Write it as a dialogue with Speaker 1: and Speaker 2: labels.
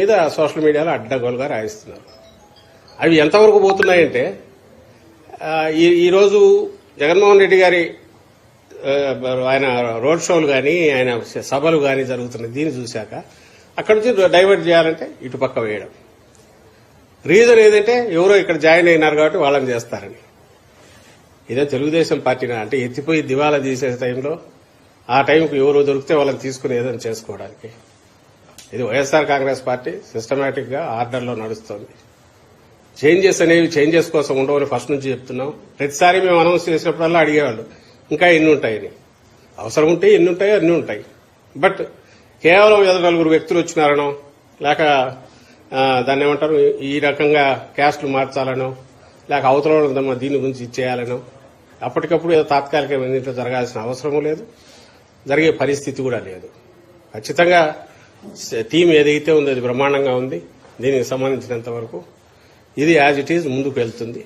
Speaker 1: మీద సోషల్ మీడియాలో అడ్డగోలుగా రాయిస్తున్నారు. అవి ఎంతవరకు పోతున్నాయంటే ఈరోజు జగన్మోహన్ రెడ్డి గారి ఆయన రోడ్ షోలు కానీ ఆయన సభలు కానీ జరుగుతున్నాయి. దీన్ని చూశాక అక్కడి నుంచి డైవర్ట్ చేయాలంటే ఇటు పక్క వేయడం. రీజన్ ఏదంటే ఎవరో ఇక్కడ జాయిన్ అయినారు కాబట్టి వాళ్ళని చేస్తారని. ఇదే తెలుగుదేశం పార్టీనా అంటే ఎత్తిపోయి దివాలా తీసే టైంలో ఆ టైంకు ఎవరు దొరికితే వాళ్ళని తీసుకుని ఏదైనా చేసుకోవడానికి. ఇది వైఎస్ఆర్ కాంగ్రెస్ పార్టీ సిస్టమేటిక్ గా ఆర్డర్లో నడుస్తోంది. చేంజెస్ అనేవి చేంజెస్ కోసం ఉండవని ఫస్ట్ నుంచి చెప్తున్నాం. ప్రతిసారి మేము అనౌన్స్ చేసినప్పుడల్లా అడిగేవాళ్ళు ఇంకా ఎన్ని ఉంటాయని. అవసరం ఉంటే ఎన్ని ఉంటాయో అన్ని ఉంటాయి. బట్ కేవలం ఏదో నలుగురు వ్యక్తులు వచ్చినారనో లేక దాన్ని ఏమంటారు ఈ రకంగా క్యాస్ట్లు మార్చాలనో లేక అవతల దీని గురించి ఇచ్చేయాలనో అప్పటికప్పుడు ఏదో తాత్కాలికమైన దీంట్లో జరగాల్సిన అవసరమూ లేదు, జరిగే పరిస్థితి కూడా లేదు. ఖచ్చితంగా టీం ఏదైతే ఉందో అది బ్రహ్మాండంగా ఉంది. దీనికి సంబంధించినంత వరకు ఇది యాజ్ ఇట్ ఈజ్ ముందుకు వెళ్తుంది.